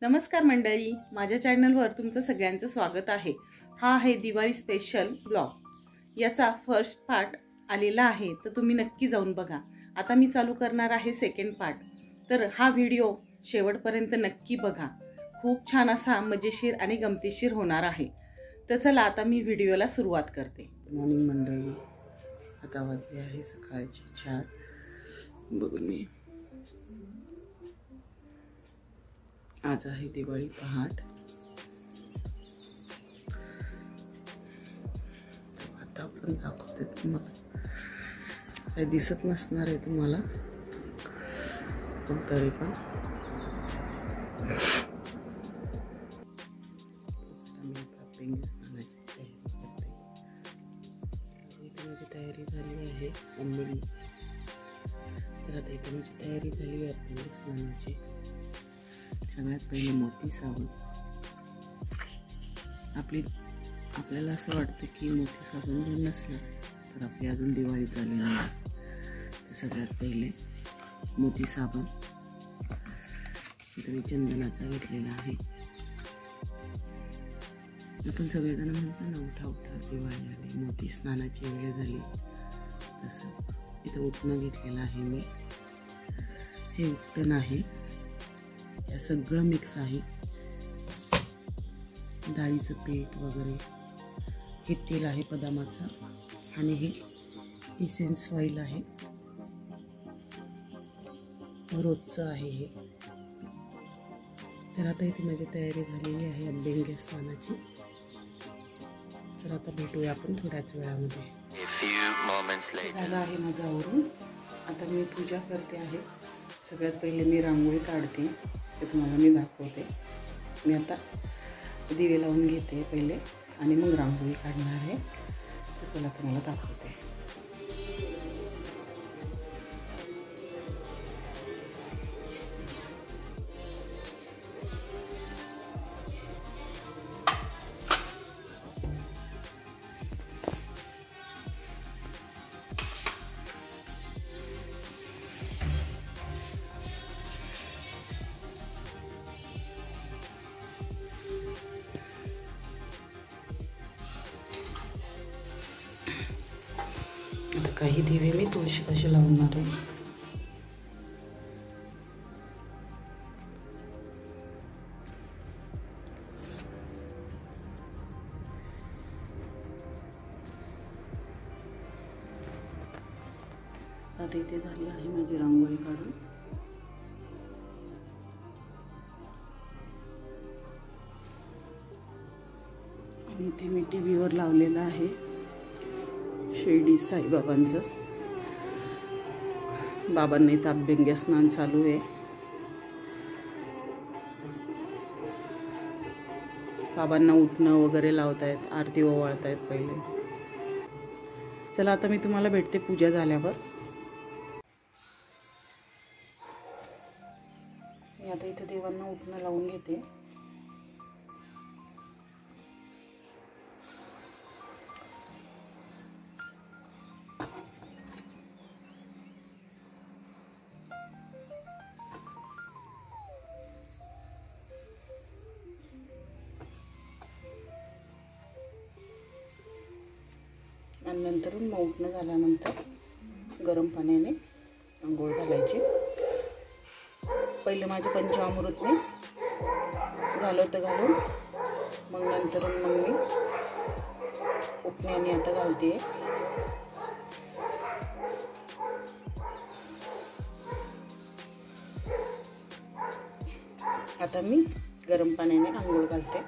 नमस्कार मंडळी, माझ्या चॅनलवर तुमचं सगळ्यांचं स्वागत आहे। हा आहे दिवाळी स्पेशल ब्लॉग। याचा फर्स्ट पार्ट आलेला आहे, तर तुम्ही नक्की जाऊन बघा। आता मी चालू करणार आहे सेकंड पार्ट, तर हा व्हिडिओ शेवटपर्यंत नक्की बघा। खूप छान असा मजेशीर आणि गमतीशीर होणार आहे। तर चला आता मी व्हिडिओला सुरुवात करते। मॉर्निंग मंडळी, आता वाजले आहे सकाळचे 4। बघू मी आज आहे दिवाळी पहाट। आता आपण दाखवते तुम्हाला, काही दिसत नसणार आहे तुम्हाला, पण तरी पण माझी तयारी झाली आहे मम्मी। तर आता इथे माझी तयारी झाली आहे अभ्यंग स्नानाची। सगळ्यात पहिले मोती साबण। आपल्याला असं वाटतं की मोती साबण जर नसलं तर आपली अजून दिवाळी झाली नाही। तर सगळ्यात पहिले मोती साबण, इथे चंदनाचा घेतलेला आहे। आपण सगळेजण म्हणतो ना, उठा उठा दिवाळी आली, मोती स्नानाची वेळ झाली, तसं इथं उठणं घेतलेलं आहे मी। हे उपटण आहे, या सगळं मिक्स आहे, डाळीचं पीठ वगैरे। हे तेल आहे बदामाचं, आणि हे इसेन्स ऑइल आहे, रोजचं आहे हे। तर आता इथे माझी तयारी झालेली आहे अभ्यंग स्नानाची। तर आता भेटूया आपण थोड्याच वेळामध्ये। झालं आहे माझं आवरून, आता मी पूजा करते आहे। सगळ्यात पहिले मी रांगोळी काढते, ते तुम्हाला मी दाखवते। मी आता दिवे लावून घेते पहिले, आणि मग रांगोळी काढणार आहे। तर चला तुम्हाला दाखवते। आता काही दिवे मी तुळशीपाशी लावणार आहे। आता इथे झाली आहे माझी रांगोळी काढून। आणि इथे मी टीव्हीवर लावलेलं आहे शिर्डी साईबाबांचं। बाबांना इथं अभ्यंग स्नान चालू आहे। बाबांना उठणं वगैरे लावतायत, आरती ओवाळतायत पहिले। चला आता मी तुम्हाला भेटते पूजा झाल्यावर। मी आता इथे देवांना उठणं लावून घेते। आणि नंतर मग उठणं झाल्यानंतर गरम पाण्याने आंघोळ घालायची। पहिले माझे पंचामृतने झालं होतं घालून, मग नंतर मग मी उठण्याने आता घालते। आता मी गरम पाण्याने आंघोळ घालते।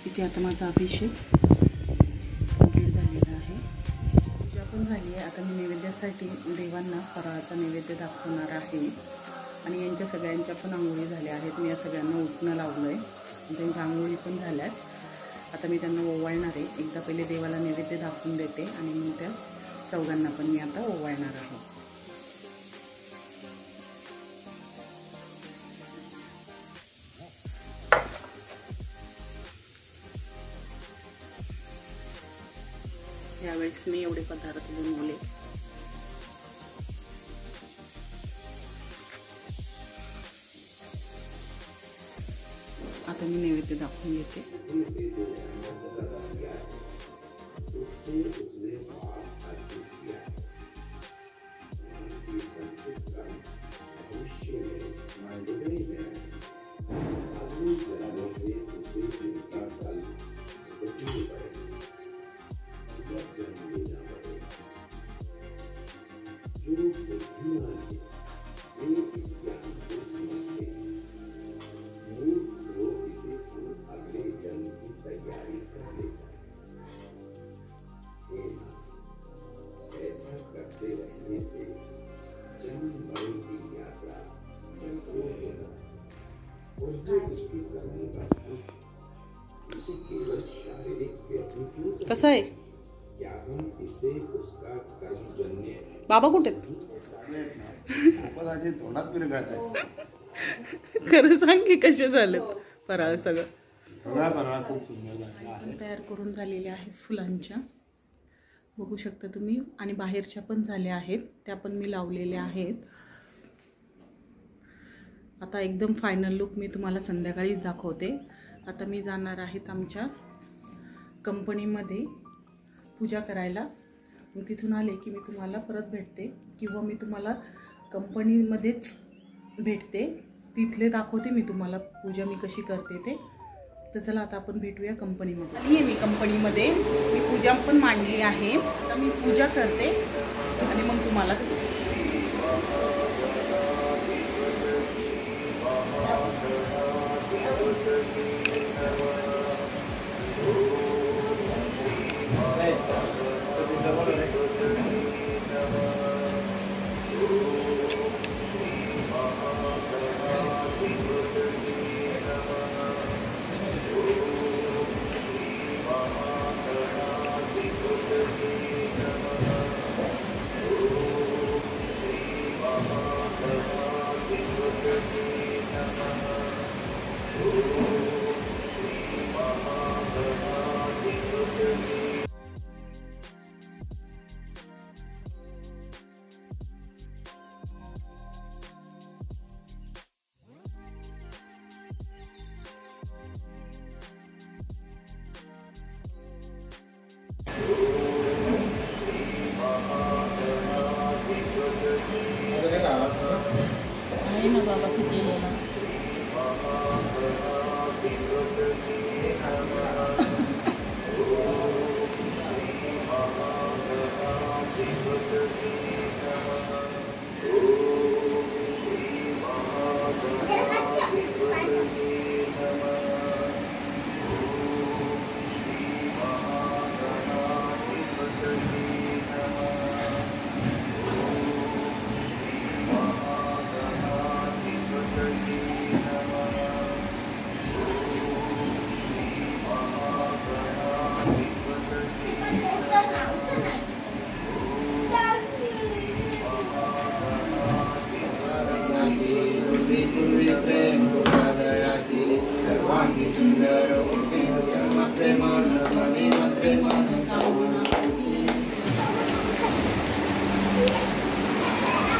इथे आता माझा अभिषेक कंप्लीट झालेला आहे। झाली आहे. आता मी नैवेद्यासाठी देवांना फराळाचा नैवेद्य दाखवणार आहे आणि यांच्या सगळ्यांच्या पण आंघोळी झाल्या आहेत. मी या सगळ्यांना उठणं लावलं आहे, त्यांच्या आंघोळी पण झाल्यात. आता मी त्यांना ओवाळणार आहे. एकदा पहिले देवाला नैवेद्य दाखवून देते आणि मग त्या चौघांना पण मी आता ओवाळणार आहे. यावेळेस मी एवढे पदार्थ बनवले. आता मी नैवेद्य दाखवून घेते. कसं आहे बाबा? कुठे खरं सांग की कसे झाले फराळ? सगळं तयार करून झालेले आहे फुलांच्या, बघू शकता तुम्ही. आणि बाहेरच्या पण झाल्या आहेत, त्या पण मी लावलेल्या आहेत. आता एकदम फायनल लुक मी तुम्हाला संध्याकाळीच दाखवते. आता मी जाणार आहेत आमच्या कंपनीमध्ये पूजा करायला. मग तिथून आले की मी तुम्हाला परत भेटते किंवा मी तुम्हाला कंपनीमध्येच भेटते, तिथले दाखवते मी तुम्हाला पूजा मी कशी करते ते. तर चला आता आपण भेटूया कंपनीमध्ये. आणि मी कंपनीमध्ये मी पूजा पण मांडली आहे. आता मी पूजा करते आणि मग तुम्हाला आहे ना बाबा केलेला.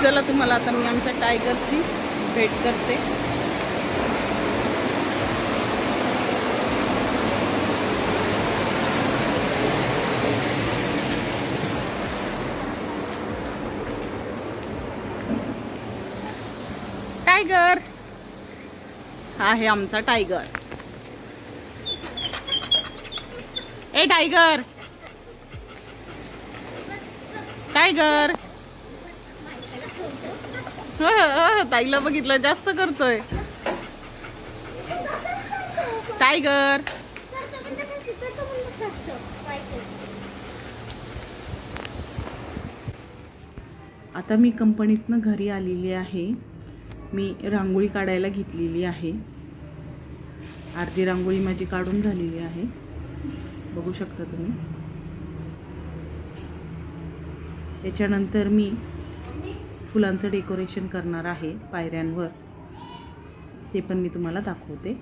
चला तुम्हाला आता मी आमच्या टायगरची भेट करते. टायगर हा आहे आमचा टायगर. ए टायगर, टायगर. ताईला बघितलं जास्त करतोय. टायगर आता मी कंपनीतनं घरी आलेली आहे. मी रांगोळी काढायला घेतलेली आहे. अर्धी रांगोळी माझी काढून झालेली आहे, बघू शकता तुम्ही. याच्यानंतर मी फुलांचं डेकोरेशन करणार आहे पायऱ्यांवर, ते पण मी तुम्हाला दाखवते.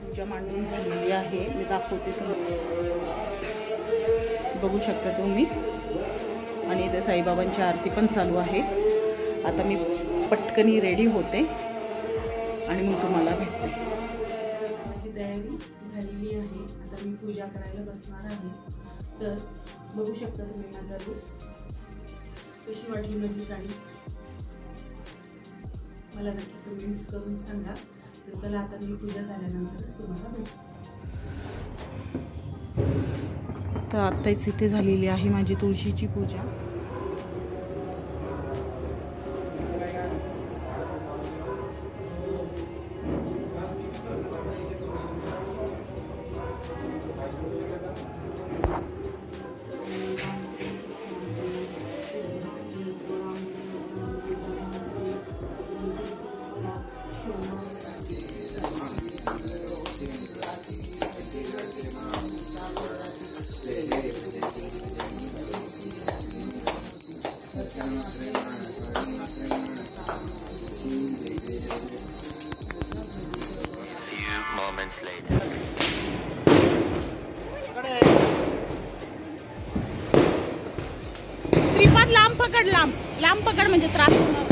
पूजा मांडून झालेली आहे, मी दाखवते तुम्हाला, बघू शकता तुम्ही. आणि इथे साईबाबांची आरती पण चालू आहे. आता मी पटकनी रेडी होते आणि मग तुम्हाला भेटते. माझी तयारी झालेली आहे. आता मी पूजा करायला बसणार आहे. तर बघू शकता तुम्ही माझा लूक. कशी वाटली माझी साडी मला नक्की कमेंट्स करून सांगा. तर चला आता मी पूजा झाल्यानंतरच तुम्हाला भेटते. तर आत्ताच इथे झालेली आहे माझी तुळशीची पूजा. श्रीपाद लांब पकड, लांब पकड म्हणजे त्रास होणार.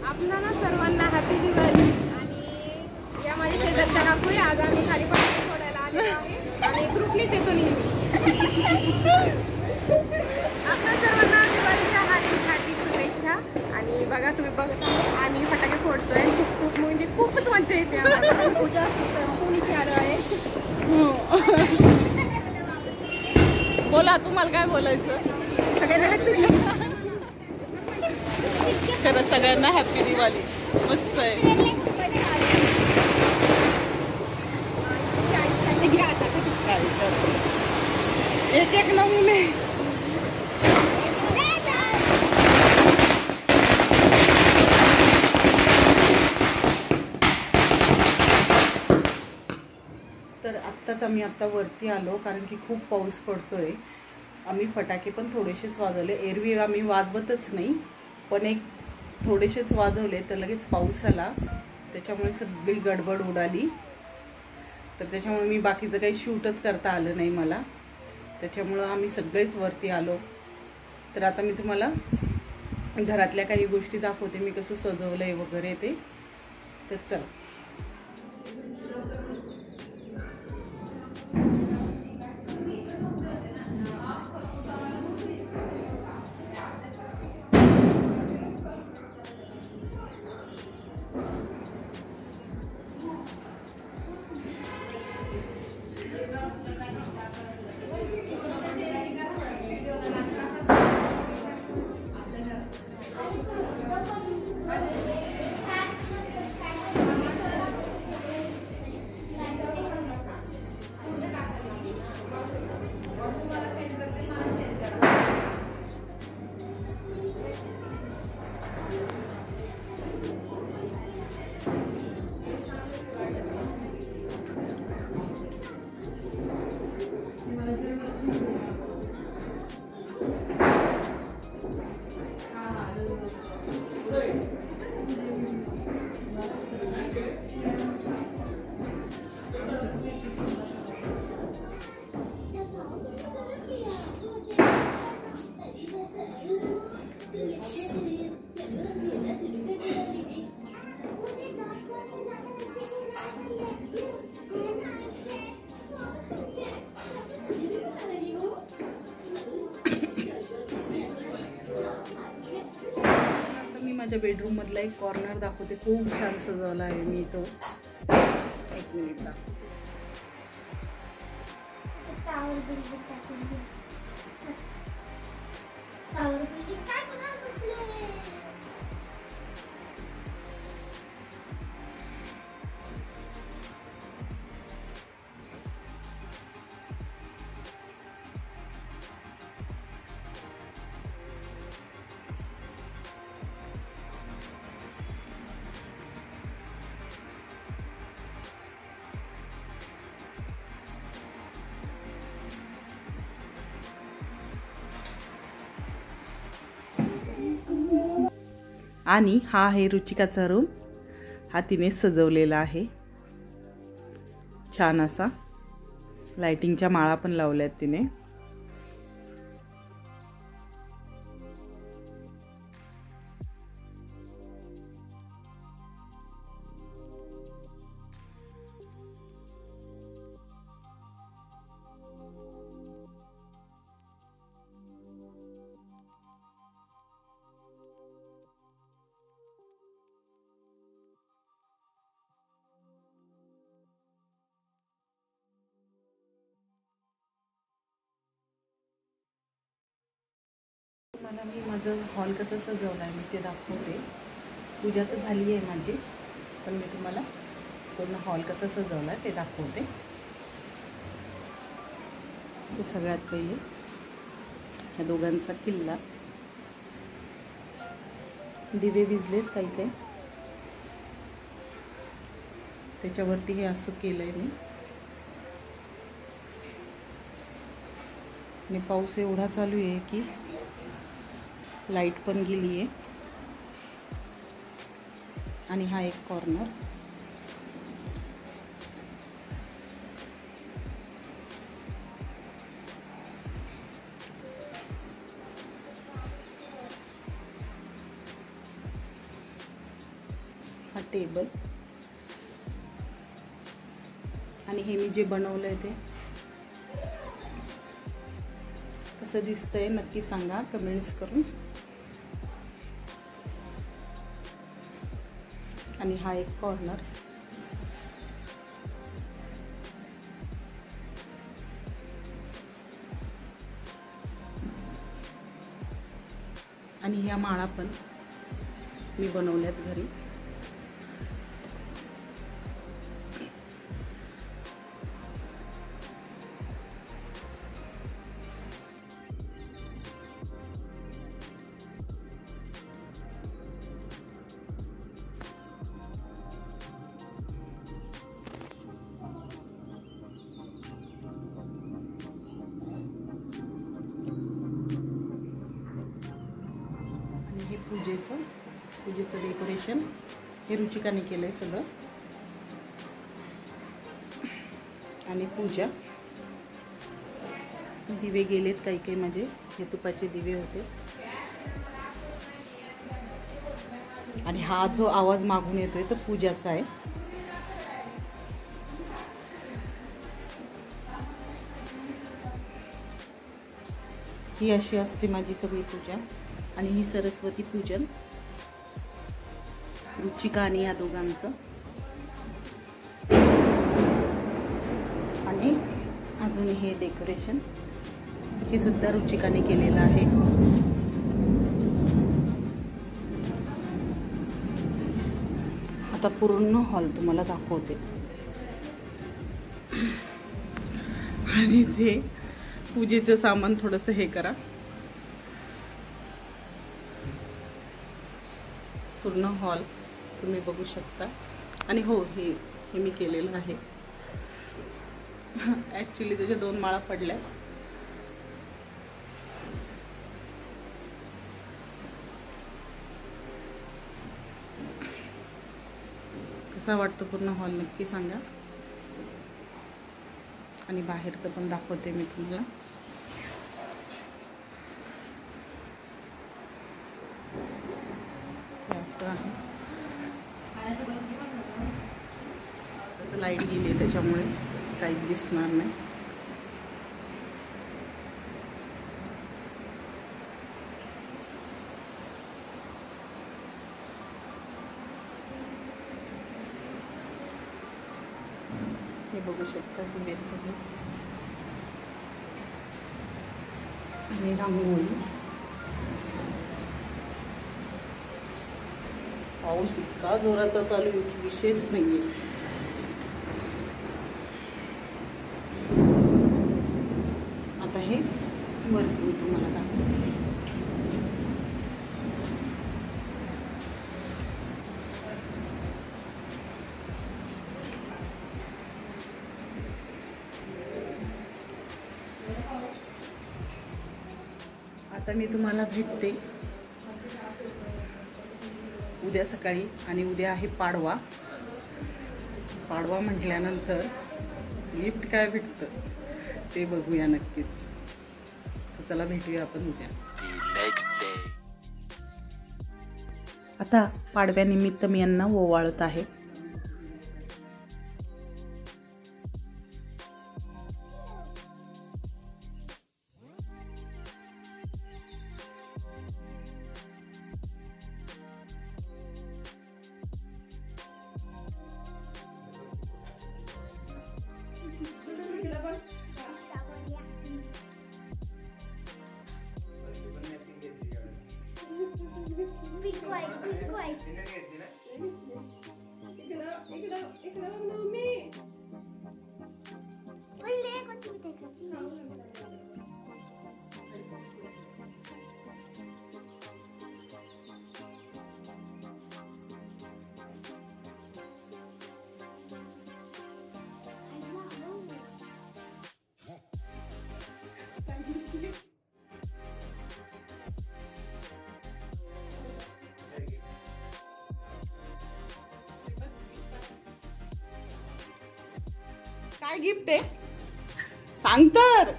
आपणाला सर्वांना हॅपी दिवाळी. आणि या माझ्या शेजारच्या काकू आज आम्ही खाली पाणी सोडायला आलेलो आहे. आम्ही ग्रुपनीच येतो नेहमी. आपल्या सर्वांना दिवाळीच्या हार्दिक शुभेच्छा. आणि बघा तुम्ही बघत आहात आणि फटाके फोडतोय. खूप म्हणजे खूपच मजा येते आम्हाला. पूजा संपून इथे आलो आहे. बोला, तुम्हाला काय बोलायचं? खरं सगळ्यांना हॅपी दिवाळी. मस्त आहे. एक एक नमुने. तर आत्ताच आम्ही आत्ता वरती आलो कारण की खूप पाऊस पडतोय. आम्ही फटाके पण थोडेसेच वाजवले. एरवी आम्ही वाजवतच नाही, पण एक थोडेसेच वाजवले तर लगेच पाऊस आला. त्याच्यामुळे सगळी गडबड उडाली. तर त्याच्यामुळे मी बाकीचं काही शूटच करता आलं नाही मला. त्याच्यामुळं आम्ही सगळेच वरती आलो. तर आता मी तुम्हाला घरातल्या काही गोष्टी दाखवते, मी कसं सजवलंय वगैरे ते. तर चला. माझ्या बेडरूम मधला एक कॉर्नर दाखवते. खूप छान सजवला आहे मी तो. एक मिनिट दाखवते. आणि हा आहे रुचिकाचा रूम. हा तिने सजवलेला आहे. छान असा लाइटिंगच्या माळा पण लावल्यात तिने. मला मी माझं हॉल कसं सजवलं आहे मी ते दाखवते. पूजा तर झाली आहे माझी, पण मी तुम्हाला पूर्ण हॉल कसं सजवलं आहे ते दाखवते. ते सगळ्यात पहिले ह्या दोघांचा किल्ला. दिवे विजलेत काही काही, त्याच्यावरती हे असं केलं आहे मी. आणि पाऊस एवढा चालू आहे की लाईट पण गेली आहे. आणि हा एक कॉर्नर. हा टेबल. आणि हे मी जे बनवलंय ते कसं दिसतंय नक्की सांगा कमेंट्स करून. आणि हा एक कॉर्नर. आणि ह्या माळा पण मी बनवल्यात घरी. पूजेचं डेकोरेशन हे रुचिकाने केलं आहे सगळं. आणि पूजा. दिवे गेलेत काही काही माझे. हे तुपाचे दिवे होते. आणि हा जो आवाज मागून येतोय तो पूजाचा आहे. ही अशी असते माझी सगळी पूजा. आणि ही सरस्वती पूजन रुचिका आणि या दोघांचं. आणि अजून हे डेकोरेशन हे सुद्धा रुचिकाने केलेलं आहे. आता पूर्ण हॉल तुम्हाला दाखवते. आणि ते पूजेचं सामान थोडंसं हे करा. पूर्ण हॉल तुम्ही बघू शकता. आणि हो हे मी केलेलं आहे. ॲक्च्युली त्याच्या 2 माळा पडल्या. कसा वाटतो पूर्ण हॉल नक्की सांगा. आणि बाहेरचं पण दाखवते मी तुम्हाला. असं आहे. लाईट गेली त्याच्यामुळे काहीच दिसणार नाही. हे बघू शकता दिवे सगळे आणि रांगोळी. पाऊस इतका जोराचा चालू आहे की विषयच नाहीये. आता हे वरतून तुम्हाला दाखवते. आता मी तुम्हाला भेटते उद्या सकाळी. आणि उद्या आहे पाडवा. पाडवा म्हटल्यानंतर गिफ्ट काय भेटतं ते बघूया नक्कीच. तर चला भेटूया आपण उद्या. आता पाडव्यानिमित्त मी यांना ओवाळत आहे. काय गिफ्ट आहे सांग तर.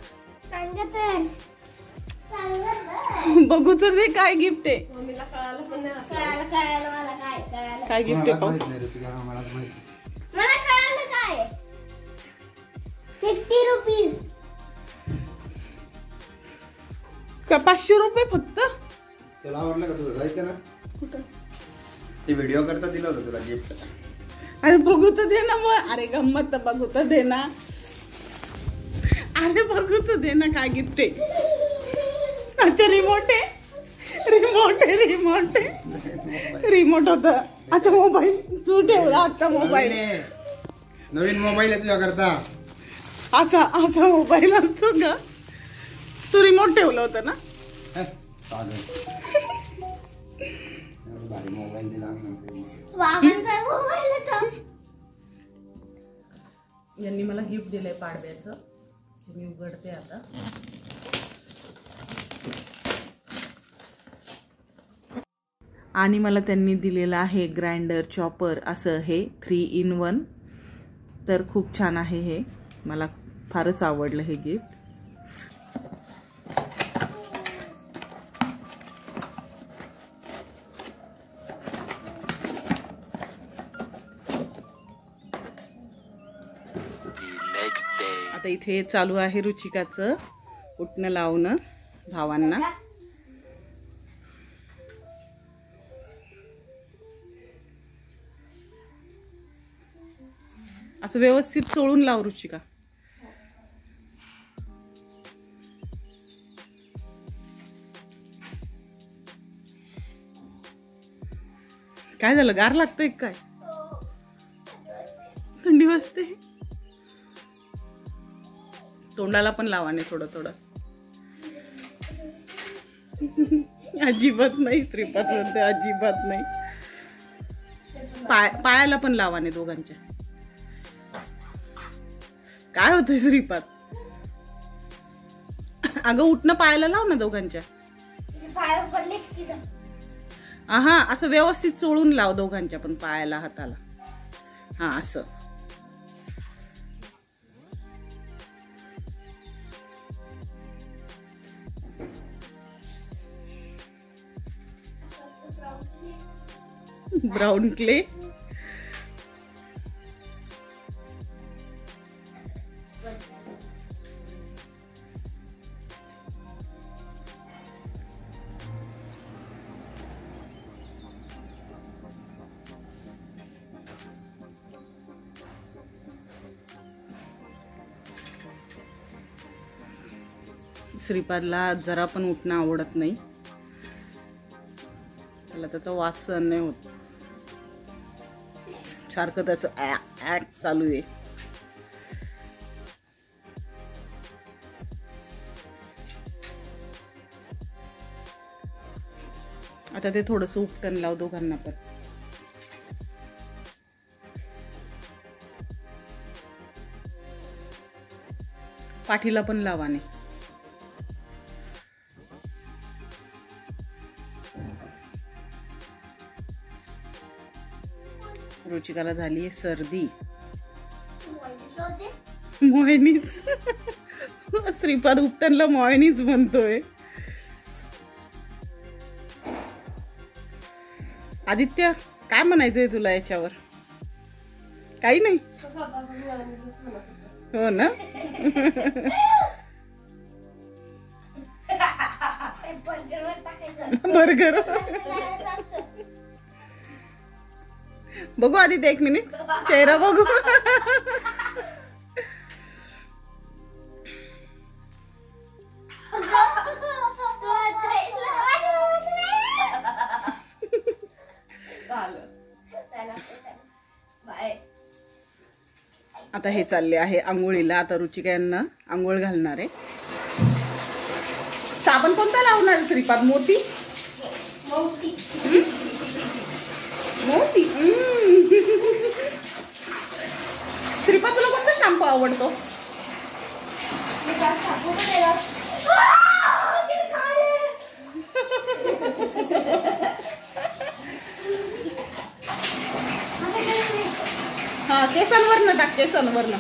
बघू तर ते काय गिफ्ट आहे. मम्मीला कळालं पण नाही. कळालं मला काय काय गिफ्ट आहे पाहू. मला कळालं काय 50 रुपीज का 500 रुपये फक्त. तुला आवडलं का? तुझं जायचं ना कुठं ते व्हिडिओ करता दिलं होतं तुला गिफ्ट. अरे बघू तर दे ना मग. अरे गंमत तर बघू तर दे ना. अरे बघू तर दे ना काय गिफ्ट आहे. अच्छा रिमोट आहे. रिमोट होता. अच्छा मोबाईल तू ठेवला आता. मोबाईल नवीन मोबाईल आहे तुझ्या करता. असा मोबाईल असतो का. तू रिमोट ठेवलं होतं ना. भारी मोबाईल दिला. वाहनचा मोबाईल होता. यांनी मला गिफ्ट दिलंय पाडव्याचं. ते मी उघडते आता. आणि मला त्यांनी दिलेलं आहे ग्राइंडर चॉपर. असं हे 3 in 1. तर खूप छान आहे हे. मला फारच आवडलं हे गिफ्ट. आता इथे चालू आहे रुचिकाचं उठणं लावणं भावांना. असं व्यवस्थित चोळून लाव रुचिका. काय झालं गार लागतंय काय. थंडी वाजते. तोंडाला पण लावाने थोडं थोडं. अजिबात नाही. श्रीपाद म्हणते अजिबात नाही. पायाला पण लावाने दोघांच्या. काय होतंय श्रीपाद. अगं उठणं पायाला लाव ना दोघांच्या. हा असं व्यवस्थित चोळून लाव दोघांच्या पण पायाला हाताला. हा असं. Brown clay. श्रीपादला जरा पण उठणं आवडत नाही, त्याला त्याचा वास सहन नाही होत, सारखं त्याचं ॲक चालू आहे. आता ते थोडंसं उपटन लाव दोघांना पण. पाठीला पण लावाने. रुचिकाला झाली आहे सर्दी. मोहिनीच श्रीपाद उपटनला मोहिनीच म्हणतोय. आदित्य काय म्हणायचंय तुला याच्यावर? काही नाही. हो ना. बर्गर बघू आदित्य, एक मिनिट चेहरा बघू. आता हे चालले आहे आंघोळीला. आता रुचिका यांना आंघोळ घालणार आहे. साबण कोणता लावणार श्रीपाद? मोती मोती. श्रीपाद तुला कोणता शॅम्पू आवडतो? हा केसांवरनं टाक, केसांवरनं.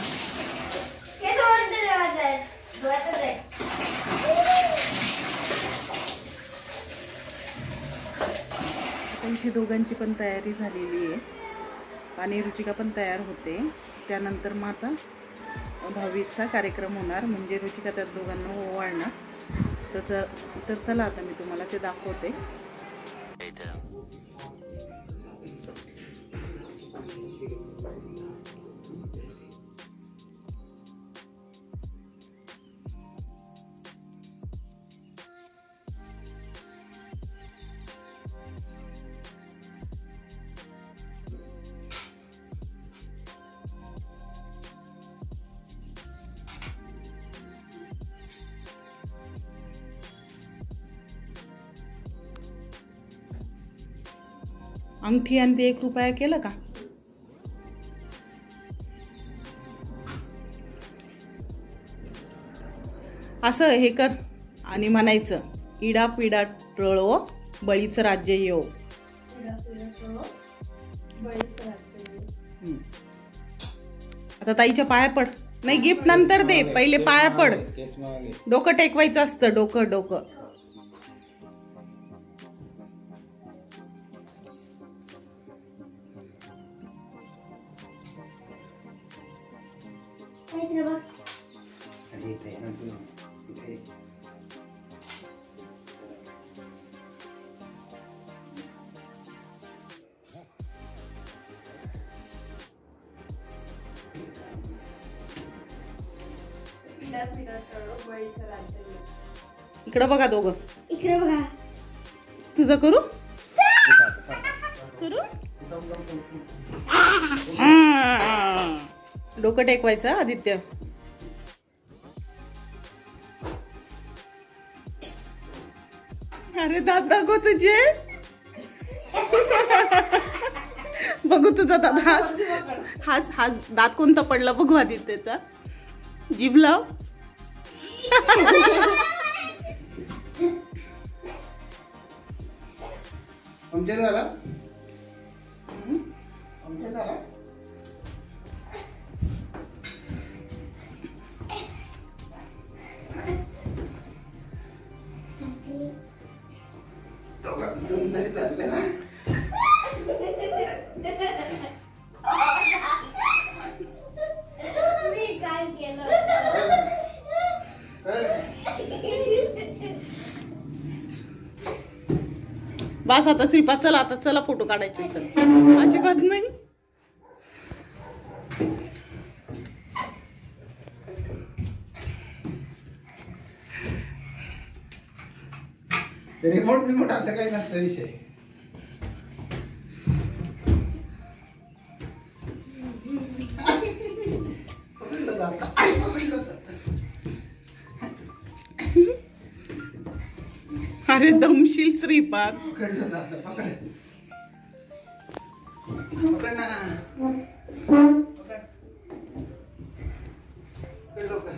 इथे दोघांची पण तयारी झालेली आहे आणि रुचिका पण तयार होते. त्यानंतर मग आता भाऊबीजचा कार्यक्रम होणार, म्हणजे रुचिका त्या दोघांना ओवाळणार. तर चला आता मी तुम्हाला ते दाखवते. अंगठी आणि ते 1 रुपया केलं का? असं हे कर आणि म्हणायचं इडा पिडा टळो बळीचं राज्य येऊ. आता ताईच्या पाया पड. नाही गिफ्ट नंतर दे, पहिले पाया पड. डोकं टेकवायचं असतं, डोकं डोकं. इकडं बघा दोघं. इकडे बघा. तुझं करू करू. डोकं टेकवायचं आदित्य. अरे दात दाखव तुझे. बघू तुझा दात. हास हास दात कोणता पडला बघू आदित्यचा. जीभ लाव. आमच्या झाला आमच्या झाला. मी काय केलं? बस आता श्रीपाद चला, आता चला फोटो काढायचे. चल अजिबात नाही. रिमोट आता काही नसतं विषय. पकडलं जातं. आई पकडलं जातं. अरे दमशील श्रीपाद. पकडलं जातं. पकड ना. पकड लवकर.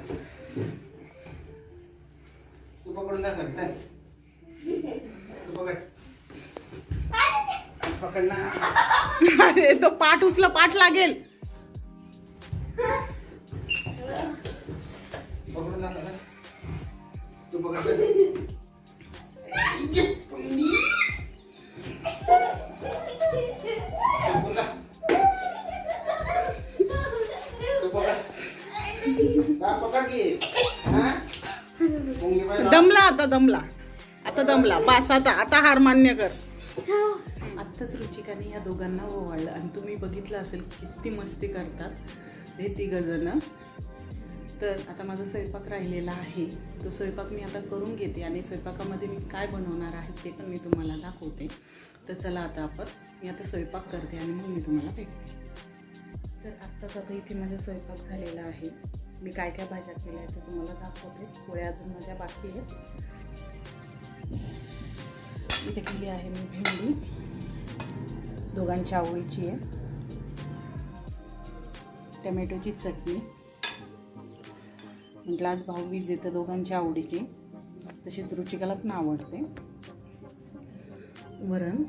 तू पकडून दाखव. तू पकड. पकड ना. अरे तो पाठ उचला, पाठ लागेल. पकडून दाखव ना. तू पकड. दमला आता, दमला आता, दमला बस आता. आता हार मान्य कर. आत्ताच रुचिकाने या दोघांना ओवाळलं आणि तुम्ही बघितलं असेल किती मस्ती करतात हे तिघजण. तर आता माझा स्वयंपाक राहिलेला आहे. तो स्वयंपाक मी आता करून घेते आणि स्वयंपाकामध्ये मी काय बनवणार आहे ते पण मी तुम्हाला दाखवते. तर चला आता मी आता स्वयंपाक करते आणि मग मी तुम्हाला भेटते. तर आत्ताच आता इथे माझा स्वयंपाक झालेला आहे. मी काय काय भाज्या केल्या आहेत ते तुम्हाला दाखवते. पोळ्या अजून माझ्या बाकी आहेत. इथे केली आहे मी भेंडी, दोघांच्या आवडीची आहे. टमॅटोची चटणी, म्हटलं आज भाऊबीज येतं दोघांच्या आवडीची, तशीच रुचिकाला पण आवडते. वरण,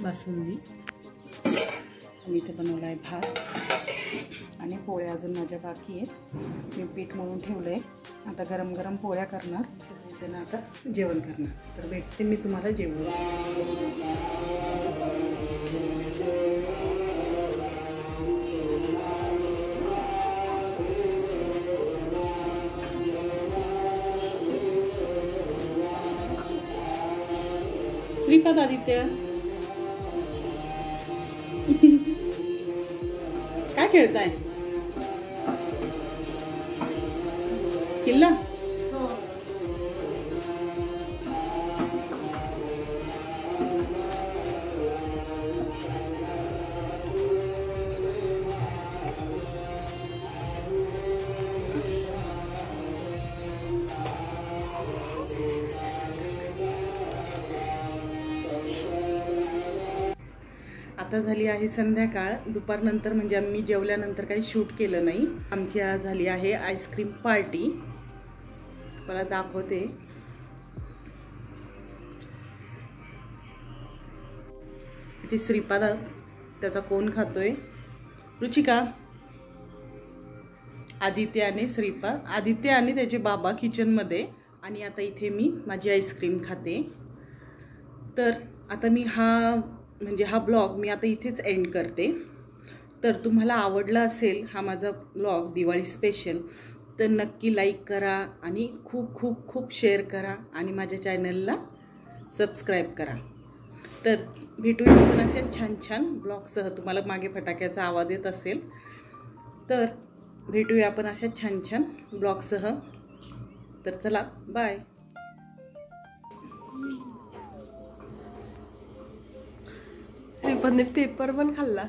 बासुंदी आणि इथे बनवला आहे भात आणि पोळ्या अजून माझ्या बाकी आहेत. मी पीठ मळून ठेवलं आहे. आता गरम गरम पोळ्या करणार, त्यांना आता जेवण करणार. तर भेटते मी तुम्हाला जेवण. श्रीपाद, आदित्य काय खेळताय? किल्ला. आता झाली आहे संध्याकाळ. दुपारनंतर म्हणजे आम्ही जेवल्यानंतर काही शूट केलं नाही. आमची आज झाली आहे आईस्क्रीम पार्टी. मला दाखवते. इथे श्रीपाद त्याचा कोण खातोय. रुचिका, आदित्य आणि श्रीपाद, आदित्य आणि त्याचे बाबा किचनमध्ये. आणि आता इथे मी माझी आईस्क्रीम खाते. तर आता मी हा ब्लॉग मी आता इथेच एंड करते. तर तुम्हाला आवडला असेल हा माझा ब्लॉग दिवाळी स्पेशल, तर नक्की लाईक करा आणि खूप खूप खूप शेअर करा आणि माझ्या चॅनलला सबस्क्राईब करा. तर भेटूया आपण असे छान छान ब्लॉगसह. तुम्हाला मागे फटाक्याचा आवाज येत असेल तर भेटूया आपण अशा छान छान ब्लॉगसह. तर चला, बाय. पेपर पण खाल्ला.